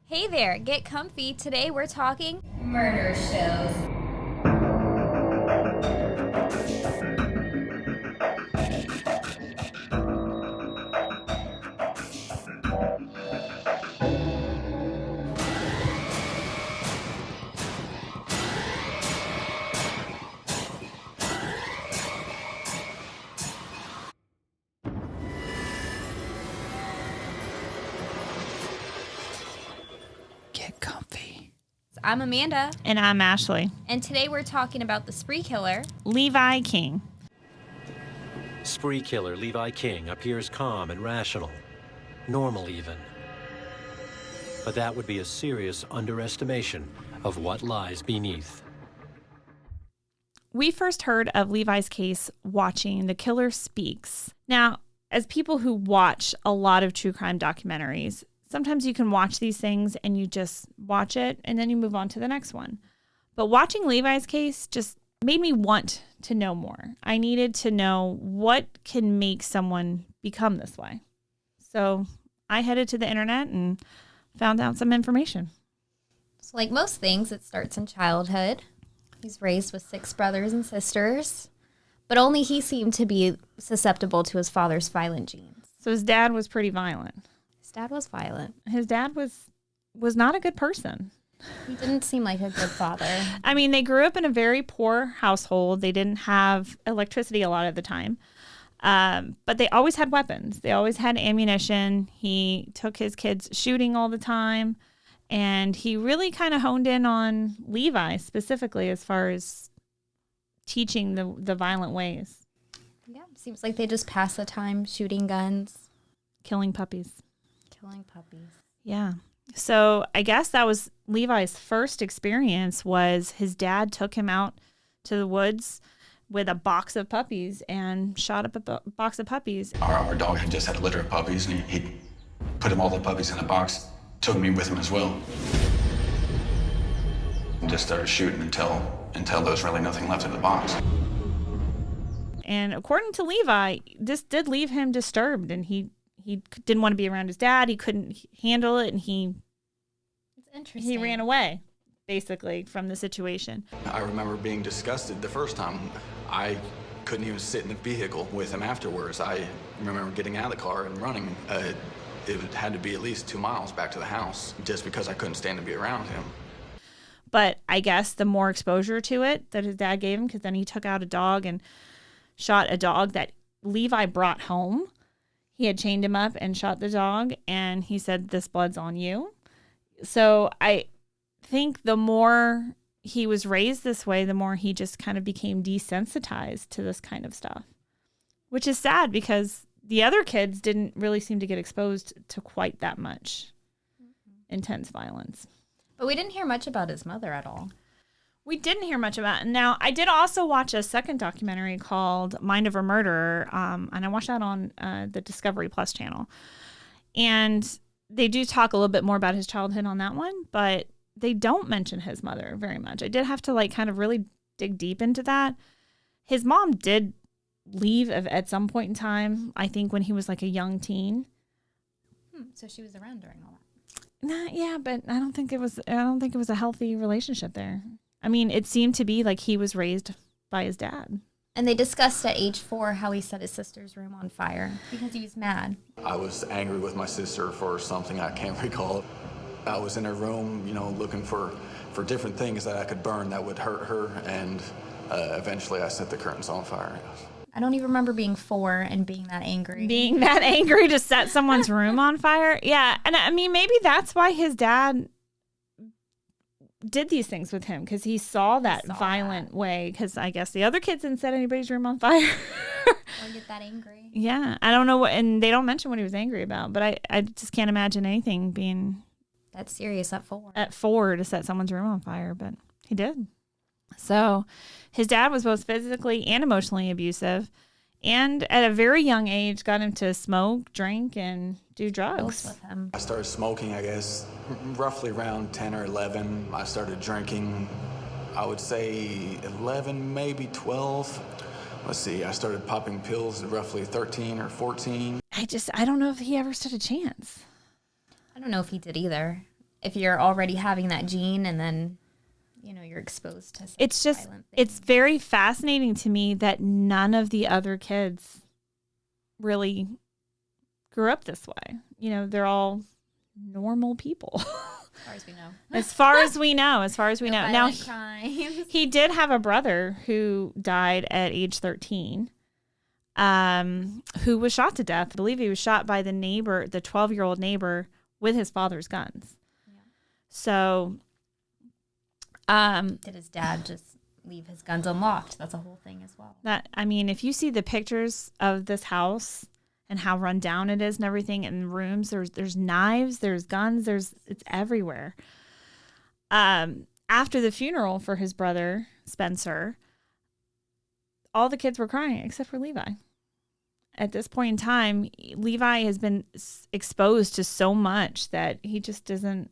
Hey there, get comfy. Today we're talking murder shows. Get comfy. I'm Amanda, And I'm Ashley. and today we're talking about the spree killer. Levi King. Spree killer Levi King appears calm and rational, normal even. But that would be a serious underestimation of what lies beneath. We first heard of Levi's case watching The Killer Speaks. Now, as people who watch a lot of true crime documentaries, sometimes you can watch these things and you just watch it and then you move on to the next one. But watching Levi's case just made me want to know more. I needed to know what can make someone become this way. So I headed to the internet and found out some information. So, like most things, it starts in childhood. He's raised with 6 brothers and sisters, but only he seemed to be susceptible to his father's violent genes. So his dad was pretty violent. His dad was violent. His dad was not a good person. He didn't seem like a good father. I mean, they grew up in a very poor household. They didn't have electricity a lot of the time. But they always had weapons. They always had ammunition. He took his kids shooting all the time. And he really kind of honed in on Levi specifically as far as teaching the violent ways. Yeah, seems like they just pass the time shooting guns, Killing puppies. killing puppies. Yeah. So I guess that was Levi's first experience was his dad took him out to the woods with a box of puppies and shot up a box of puppies. Our dog had just had a litter of puppies, and he put all the puppies in a box, took me with him as well. And just started shooting until there was really nothing left in the box. And according to Levi, this did leave him disturbed, and he didn't want to be around his dad. He couldn't handle it, and It's interesting. he ran away, basically, from the situation. I remember being disgusted the first time. I couldn't even sit in the vehicle with him afterwards. I remember getting out of the car and running. It had to be at least 2 miles back to the house just because I couldn't stand to be around him. But I guess the more exposure to it that his dad gave him, because then he took out a dog and shot a dog that Levi brought home. He had chained him up and shot the dog, and he said, "This blood's on you." So I think the more he was raised this way, the more he just kind of became desensitized to this kind of stuff, which is sad because the other kids didn't really seem to get exposed to quite that much intense violence. But we didn't hear much about his mother at all. We didn't hear much about it. Now, I did also watch a second documentary called Mind of a Murderer, and I watched that on the Discovery Plus channel. And they do talk a little bit more about his childhood on that one, but they don't mention his mother very much. I did have to kind of really dig deep into that. His mom did leave at some point in time, I think when he was like a young teen. So she was around during all that. Yeah, but I don't think it was a healthy relationship there. I mean, it seemed to be like he was raised by his dad. And they discussed at age 4 how he set his sister's room on fire because he was mad. I was angry with my sister for something I can't recall. I was in her room, looking for different things that I could burn that would hurt her, and eventually I set the curtains on fire. I don't even remember being 4 and being that angry. Being that angry to set someone's room on fire? Yeah, and I mean, maybe that's why his dad did these things with him, because he saw that violent way, because I guess the other kids didn't set anybody's room on fire. Or get that angry. Yeah, I don't know what, and they don't mention what he was angry about, but I just can't imagine anything being That's serious at 4. at 4 to set someone's room on fire, but he did. So his dad was both physically and emotionally abusive, and at a very young age got him to smoke, drink, and do drugs. With him. I started smoking, I guess, roughly around 10 or 11. I started drinking, I would say 11, maybe 12. Let's see, I started popping pills at roughly 13 or 14. I don't know if he ever stood a chance. I don't know if he did either. if you're already having that gene and then, you're exposed to such violent it's things. very fascinating to me that none of the other kids really grew up this way. They're all normal people. As far as we know. As far as we know. No Now, violent crimes. he did have a brother who died at age 13, who was shot to death. I believe he was shot by the 12-year-old neighbor with his father's guns. Yeah. So, did his dad just leave his guns unlocked? That's a whole thing as well. If you see the pictures of this house and how run down it is and everything in rooms, there's knives, there's guns, it's everywhere. After the funeral for his brother, Spencer, all the kids were crying except for Levi. At this point in time, Levi has been exposed to so much that he just doesn't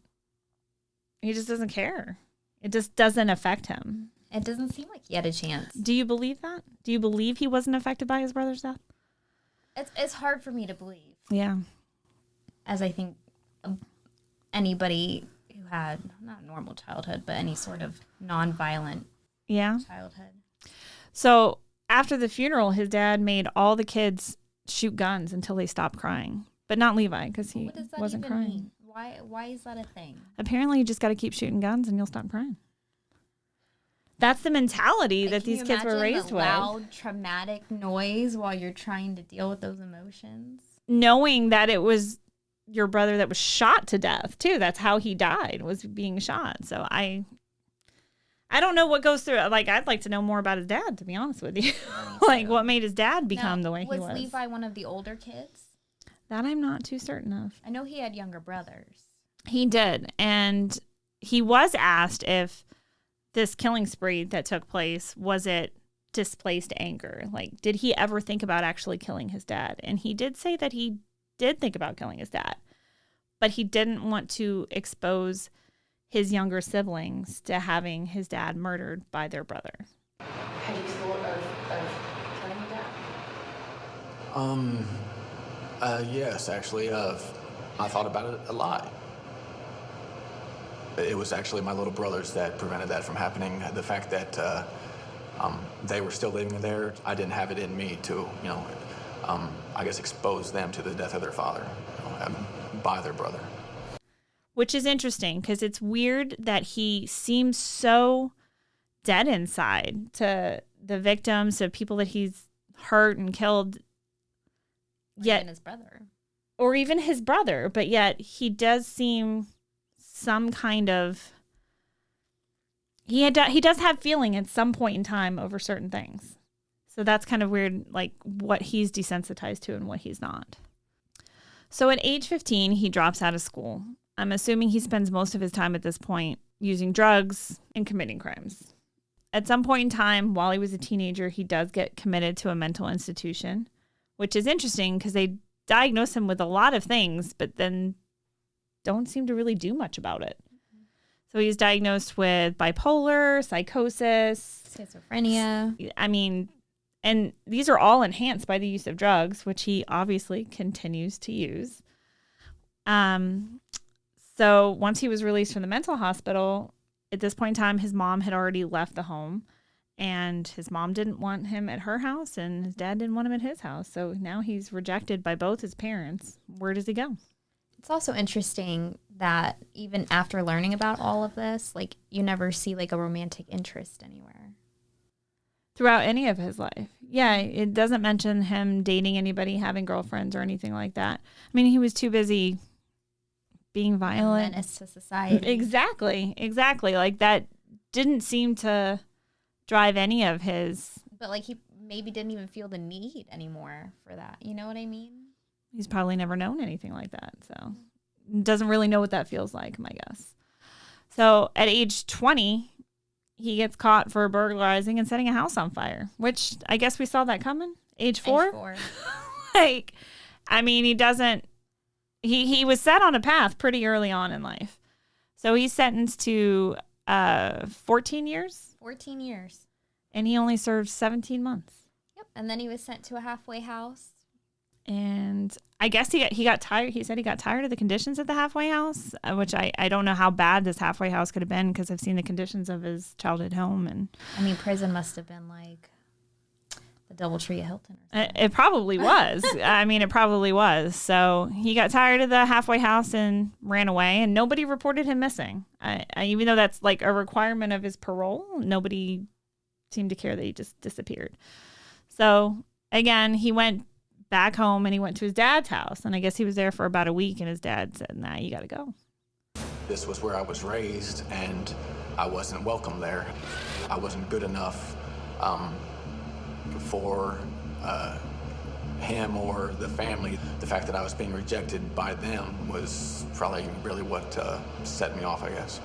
care. It just doesn't affect him. It doesn't seem like he had a chance. Do you believe that? Do you believe he wasn't affected by his brother's death? It's hard for me to believe. Yeah. As I think anybody who had, not a normal childhood, but any sort of non-violent childhood. So after the funeral, his dad made all the kids shoot guns until they stopped crying. But not Levi, because he wasn't crying. Mean? Why is that a thing? Apparently, you just got to keep shooting guns and you'll stop crying. That's the mentality that these kids were raised with. Loud, traumatic noise while you're trying to deal with those emotions. Knowing that it was your brother that was shot to death, too. That's how he died, was being shot. So I don't know what goes through. Like, I'd like to know more about his dad, to be honest with you. Like, what made his dad become the way he was. Was Levi one of the older kids? That I'm not too certain of. I know he had younger brothers. He did. And he was asked if this killing spree that took place, was it displaced anger? Like, did he ever think about actually killing his dad? And he did say that he did think about killing his dad, but he didn't want to expose his younger siblings to having his dad murdered by their brother. Had you thought of killing your dad? Yes, actually, I thought about it a lot. It was actually my little brothers that prevented that from happening. The fact that they were still living there, I didn't have it in me to, I guess expose them to the death of their father by their brother. Which is interesting because it's weird that he seems so dead inside to the victims, to people that he's hurt and killed. Yet, even his brother. Or even his brother, but yet he does seem some kind of... He does have feeling at some point in time over certain things. So that's kind of weird, like what he's desensitized to and what he's not. So at age 15, he drops out of school. I'm assuming he spends most of his time at this point using drugs and committing crimes. At some point in time, while he was a teenager, he does get committed to a mental institution, which is interesting because they diagnose him with a lot of things, but then don't seem to really do much about it. So he's diagnosed with bipolar, psychosis, schizophrenia. I mean, and these are all enhanced by the use of drugs, which he obviously continues to use. So once he was released from the mental hospital, at this point in time, his mom had already left the home, and his mom didn't want him at her house, and his dad didn't want him at his house. So now he's rejected by both his parents. Where does he go? It's also interesting that even after learning about all of this, like, you never see like a romantic interest anywhere. Throughout any of his life. Yeah, it doesn't mention him dating anybody, having girlfriends or anything like that. I mean, he was too busy being violent. A menace to society. Exactly. Like, that didn't seem to drive any of his... But, like, he maybe didn't even feel the need anymore for that. You know what I mean? He's probably never known anything like that, so doesn't really know what that feels like, my guess. So at age 20, he gets caught for burglarizing and setting a house on fire, which I guess we saw that coming. Age 4? Age 4. Like, I mean, he was set on a path pretty early on in life. So he's sentenced to 14 years. 14 years. And he only served 17 months. Yep. And then he was sent to a halfway house. And I guess he got tired. He said he got tired of the conditions at the halfway house, which I don't know how bad this halfway house could have been because I've seen the conditions of his childhood home. And I mean, prison must have been like the DoubleTree at Hilton. Or something. It probably was. I mean, it probably was. So he got tired of the halfway house and ran away, and nobody reported him missing. Even though that's like a requirement of his parole, nobody seemed to care that he just disappeared. So again, he went back home and he went to his dad's house, and I guess he was there for about a week, and his dad said, "Nah, you got to go." This was where I was raised, and I wasn't welcome there. I wasn't good enough for him or the family. The fact that I was being rejected by them was probably really what set me off, I guess.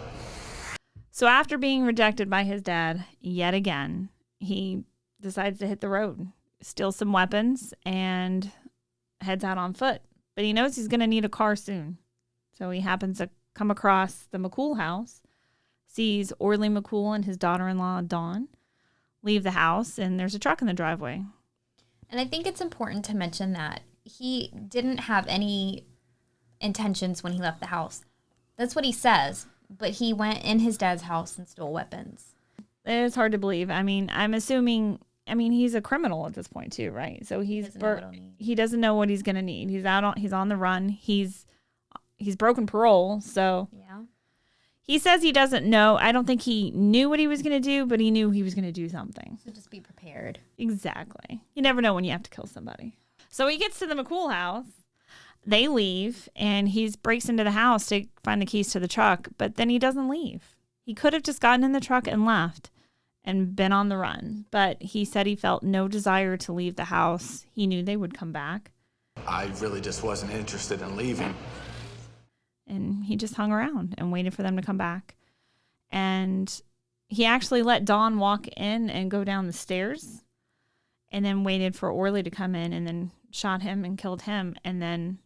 So after being rejected by his dad yet again, he decides to hit the road, steals some weapons, and heads out on foot. But he knows he's going to need a car soon. So he happens to come across the McCool house, sees Orly McCool and his daughter-in-law, Dawn, leave the house, and there's a truck in the driveway. And I think it's important to mention that he didn't have any intentions when he left the house. That's what he says. But he went in his dad's house and stole weapons. It's hard to believe. I mean, I'm assuming... I mean, he's a criminal at this point too, right? So he doesn't know what he's going to need. He's on the run. He's broken parole, so yeah. He says he doesn't know. I don't think he knew what he was going to do, but he knew he was going to do something. So just be prepared. Exactly. You never know when you have to kill somebody. So he gets to the McCool house. They leave, and he breaks into the house to find the keys to the truck, but then he doesn't leave. He could have just gotten in the truck and left and been on the run, but he said he felt no desire to leave the house. He knew they would come back. I really just wasn't interested in leaving. And he just hung around and waited for them to come back. And he actually let Dawn walk in and go down the stairs, and then waited for Orly to come in, and then shot him and killed him, and then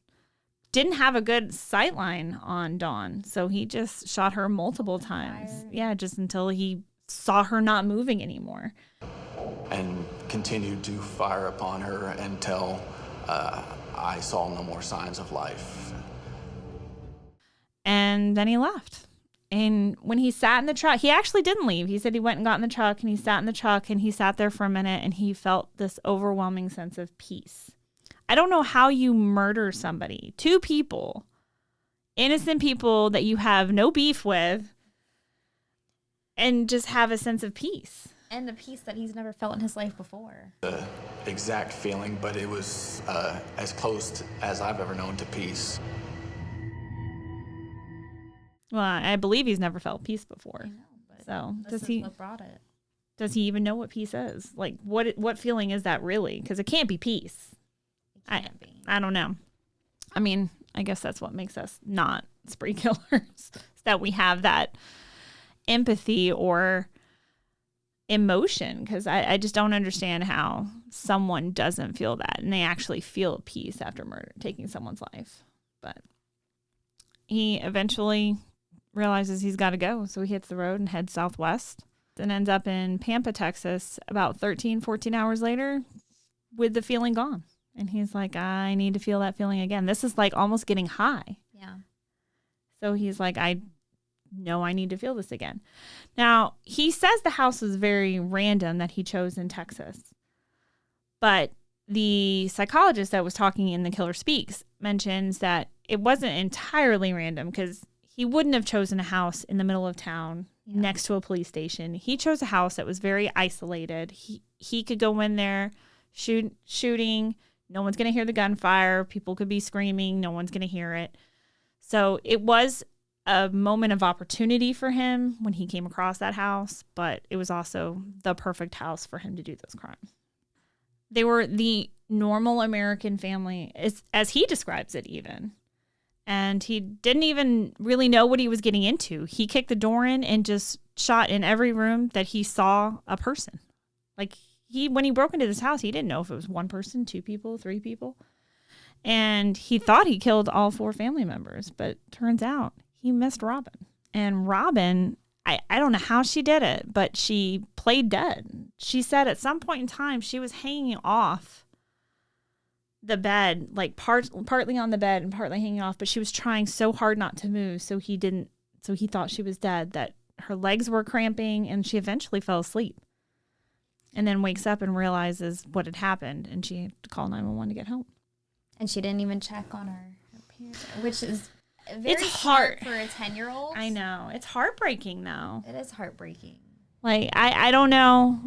didn't have a good sight line on Dawn. So he just shot her multiple times. Yeah, just until he saw her not moving anymore. And continued to fire upon her until I saw no more signs of life. And then he left. And when he sat in the truck, he actually didn't leave. He said he went and got in the truck, and he sat in the truck, and he sat there for a minute, and he felt this overwhelming sense of peace. I don't know how you murder somebody. 2 people, innocent people that you have no beef with, and just have a sense of peace. And the peace that he's never felt in his life before. The exact feeling, but it was as close as I've ever known to peace. Well, I believe he's never felt peace before. I know, but so this is what brought it. Does he even know what peace is? Like, what feeling is that really? Because it can't be peace. It can't be. I don't know. I mean, I guess that's what makes us not spree killers, is that we have that empathy or emotion, because I just don't understand how someone doesn't feel that and they actually feel peace after murder, taking someone's life. But he eventually realizes he's got to go, so he hits the road and heads southwest and ends up in Pampa, Texas about 14 hours later with the feeling gone. And he's like, I need to feel that feeling again. This is like almost getting high. Yeah. So he's like, I know I need to feel this again. Now, he says the house was very random that he chose in Texas. But the psychologist that was talking in The Killer Speaks mentions that it wasn't entirely random, because he wouldn't have chosen a house in the middle of town next to a police station. He chose a house that was very isolated. He could go in there, shooting. No one's going to hear the gunfire. People could be screaming. No one's going to hear it. So it was a moment of opportunity for him when he came across that house, but it was also the perfect house for him to do those crimes. They were the normal American family, as he describes it even. And he didn't even really know what he was getting into. He kicked the door in and just shot in every room that he saw a person. Like, when he broke into this house, he didn't know if it was 1 person, 2 people, 3 people. And he thought he killed all 4 family members, but turns out he missed Robin. And Robin, I don't know how she did it, but she played dead. She said at some point in time she was hanging off the bed, like partly on the bed and partly hanging off, but she was trying so hard not to move, so he thought she was dead, that her legs were cramping, and she eventually fell asleep. And then wakes up and realizes what had happened, and she had to call 911 to get home. And she didn't even check on her parents, which is very It's hard smart for a 10-year-old. I know. It's heartbreaking, though. It is heartbreaking. Like, I don't know.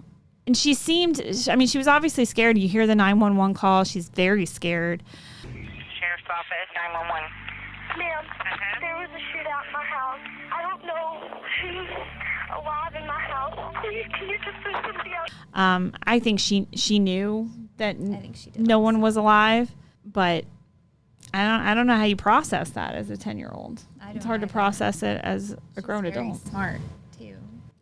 And she was obviously scared. You hear the 911 call. She's very scared. Sheriff's Office, 911. Ma'am, there was a shootout in my house. I don't know who's alive in my house. Please, can you just send somebody else? I think she knew that I think she did no also. one was alive, but I don't know how you process that as a 10-year-old. It's hard to process it as a grown She's very adult. smart, too.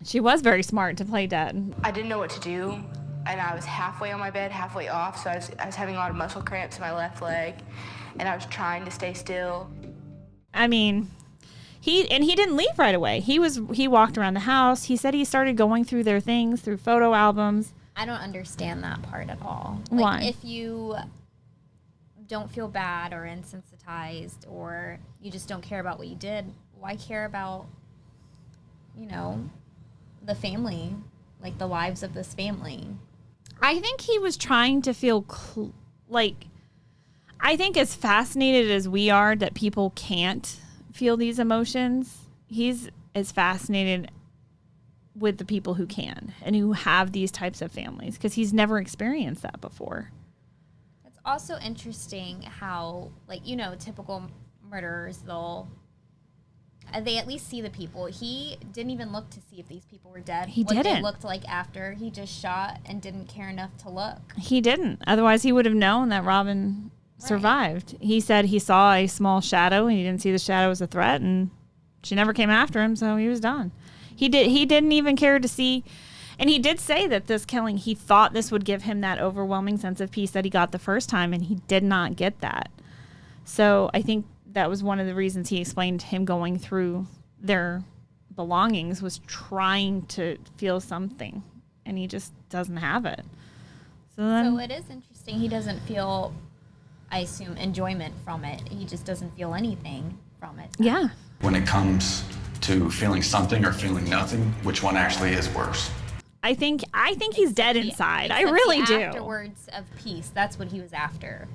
She was very smart to play dead. I didn't know what to do, and I was halfway on my bed, halfway off, so I was having a lot of muscle cramps in my left leg, and I was trying to stay still. I mean, he didn't leave right away. He walked around the house. He said he started going through their things, through photo albums. I don't understand that part at all. Why? If you don't feel bad or insensitized, or you just don't care about what you did, why care about, the family, like the lives of this family? I think he was trying to feel I think as fascinated as we are that people can't feel these emotions, he's as fascinated with the people who can and who have these types of families, because he's never experienced that before. It's also interesting how, typical murderers, they at least see the people. He didn't even look to see if these people were dead. He what didn't. They looked like after. He just shot and didn't care enough to look. He didn't. Otherwise, he would have known that Robin survived. He said he saw a small shadow, and he didn't see the shadow as a threat, and she never came after him, so he was done. He didn't even care to see. And he did say that this killing, he thought this would give him that overwhelming sense of peace that he got the first time, and he did not get that. So I think that was one of the reasons he explained him going through their belongings was trying to feel something, and he just doesn't have it. So it is interesting. He doesn't feel, I assume, enjoyment from it. He just doesn't feel anything from it. Yeah. When it comes to feeling something or feeling nothing, which one actually is worse? I think he's dead inside. I Except really the do. Afterwards of peace, that's what he was after.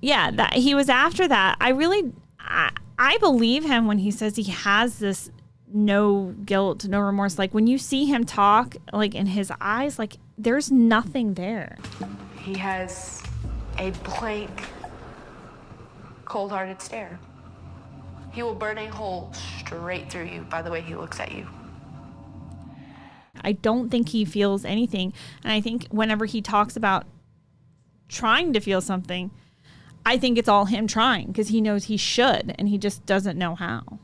Yeah, that he was after that. I believe him when he says he has this no guilt, no remorse. Like when you see him talk, like in his eyes, like there's nothing there. He has a blank, cold-hearted stare. He will burn a hole straight through you by the way he looks at you. I don't think he feels anything. And I think whenever he talks about trying to feel something, I think it's all him trying because he knows he should and he just doesn't know how.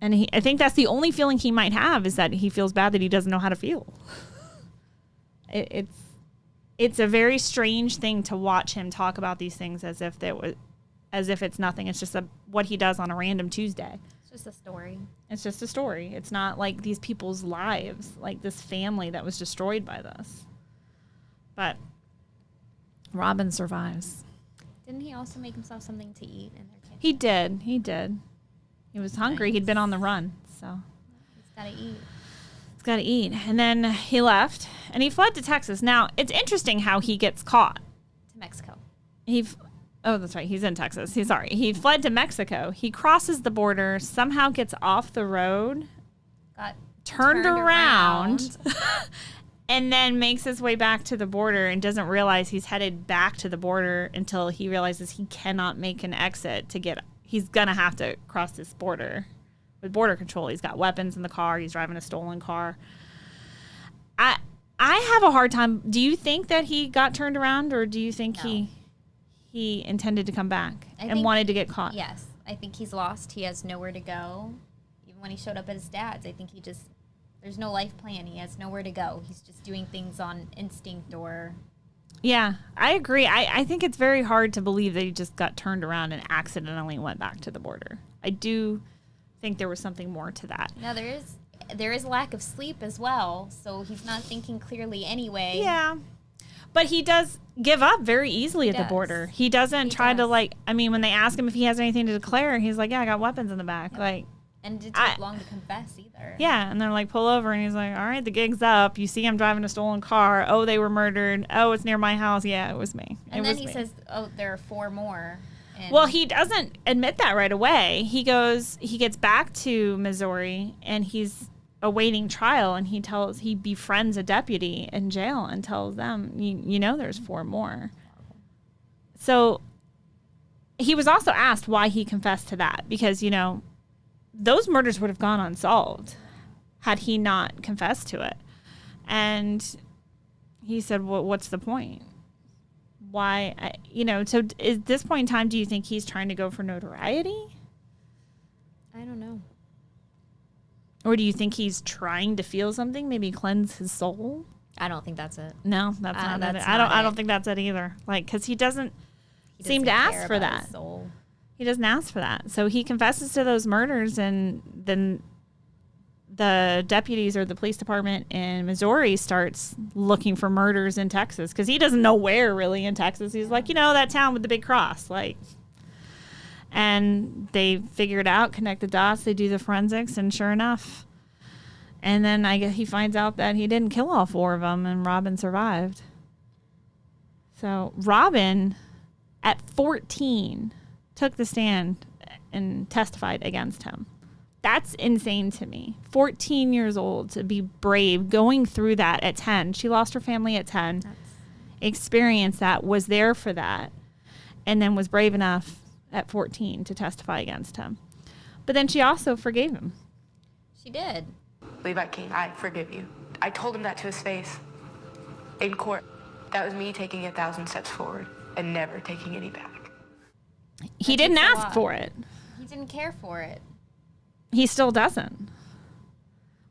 And I think that's the only feeling he might have, is that he feels bad that he doesn't know how to feel. It's a very strange thing to watch him talk about these things as if it's nothing. It's just what he does on a random Tuesday. It's just a story. It's just a story. It's not like these people's lives, like this family that was destroyed by this. But Robin survives. Didn't he also make himself something to eat in their kitchen? He did. He was hungry. He'd been on the run, so He's got to eat. he's got to eat. And then he left, and he fled to Texas. Now, it's interesting how he gets caught. To Mexico. Oh, that's right. He's in Texas. He fled to Mexico. He crosses the border, somehow gets off the road, Got turned around. And then makes his way back to the border and doesn't realize he's headed back to the border until he realizes he cannot make an exit to get. He's going to have to cross this border with border control. He's got weapons in the car. He's driving a stolen car. I have a hard time. Do you think that he got turned around, or do you think No. he intended to come back I and think- wanted to get caught? Yes. I think he's lost. He has nowhere to go. Even when he showed up at his dad's, I think there's no life plan. He has nowhere to go. He's just doing things on instinct or... Yeah, I agree. I think it's very hard to believe that he just got turned around and accidentally went back to the border. I do think there was something more to that. Now, there is lack of sleep as well, so he's not thinking clearly anyway. Yeah. But he does give up very easily at the border. He doesn't try to when they ask him if he has anything to declare, he's like, yeah, I got weapons in the back. Yep. Like, and it didn't take long to confess either. Yeah, and they're like, pull over, and he's like, all right, the gig's up. You see him driving a stolen car. Oh, they were murdered. Oh, it's near my house. Yeah, it was me. And then he says, oh, there are 4 more. Well, he doesn't admit that right away. He gets back to Missouri, and he's awaiting trial, and he befriends a deputy in jail and tells them, you know, there's 4 more. So he was also asked why he confessed to that, because, you know, those murders would have gone unsolved had he not confessed to it. And he said, well, what's the point? Why, so at this point in time, do you think he's trying to go for notoriety? I don't know. Or do you think he's trying to feel something, maybe cleanse his soul? I don't think that's it. No, that's not it. I don't think that's it either. Like, because he doesn't seem to ask for that. He doesn't ask for that. So he confesses to those murders, and then the deputies or the police department in Missouri starts looking for murders in Texas, because he doesn't know where really in Texas. He's like, that town with the big cross, like. And they figure it out, connect the dots, they do the forensics, and sure enough. And then I guess he finds out that he didn't kill all 4 of them, and Robin survived. So Robin, at 14, took the stand and testified against him. That's insane to me. 14 years old, to be brave, going through that at 10. She lost her family at 10, experienced that, was there for that, and then was brave enough at 14 to testify against him. But then she also forgave him. She did. Levi King, I forgive you. I told him that to his face in court. That was me taking 1,000 steps forward and never taking any back. He didn't ask for it. He didn't care for it. He still doesn't.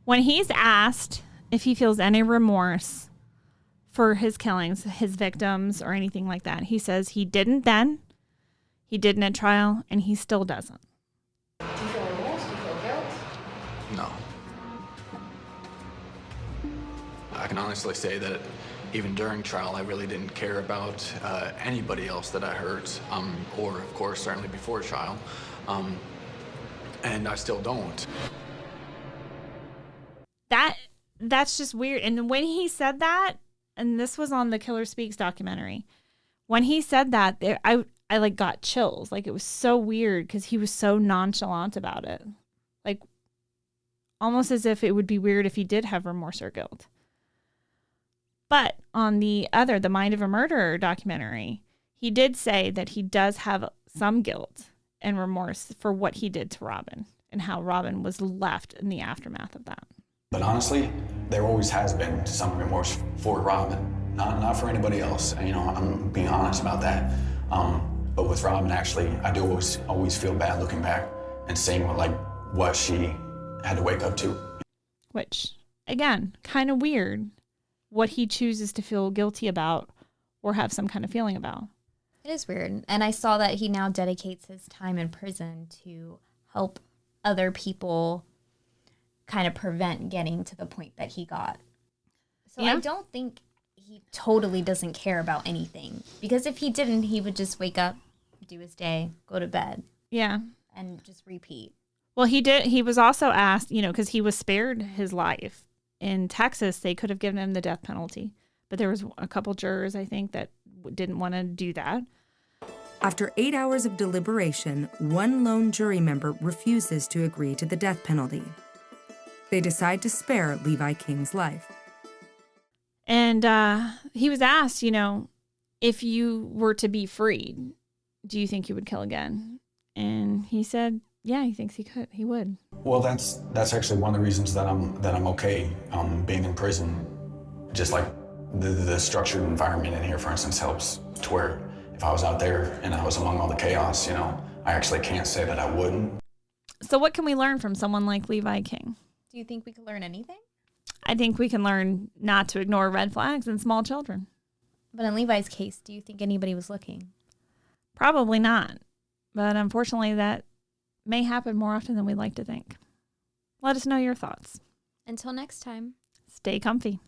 When he's asked if he feels any remorse for his killings, his victims, or anything like that, he says he didn't then, he didn't at trial, and he still doesn't. Do you feel remorse? Do you feel guilt? No. I can honestly say that even during trial, I really didn't care about anybody else that I hurt, or of course, certainly before trial, and I still don't. That's just weird. And when he said that, and this was on the Killer Speaks documentary, when he said that, I like got chills. Like, it was so weird because he was so nonchalant about it. Like, almost as if it would be weird if he did have remorse or guilt. But on the Mind of a Murderer documentary, he did say that he does have some guilt and remorse for what he did to Robin and how Robin was left in the aftermath of that. But honestly, there always has been some remorse for Robin, not for anybody else. And, I'm being honest about that. But with Robin, actually, I do always feel bad looking back and seeing what she had to wake up to. Which, again, kind of weird. What he chooses to feel guilty about or have some kind of feeling about. It is weird. And I saw that he now dedicates his time in prison to help other people kind of prevent getting to the point that he got. So yeah. I don't think he totally doesn't care about anything. Because if he didn't, he would just wake up, do his day, go to bed. Yeah. And just repeat. Well, he did. He was also asked, because he was spared his life. In Texas, they could have given him the death penalty. But there was a couple jurors, I think, that didn't want to do that. After 8 hours of deliberation, one lone jury member refuses to agree to the death penalty. They decide to spare Levi King's life. And he was asked, if you were to be freed, do you think you would kill again? And he said, yeah, he thinks he would. Well, that's actually one of the reasons that I'm okay being in prison. Just like the structured environment in here, for instance, helps to where if I was out there and I was among all the chaos, I actually can't say that I wouldn't. So what can we learn from someone like Levi King? Do you think we could learn anything? I think we can learn not to ignore red flags in small children. But in Levi's case, do you think anybody was looking? Probably not. But unfortunately, that may happen more often than we'd like to think. Let us know your thoughts. Until next time. Stay comfy.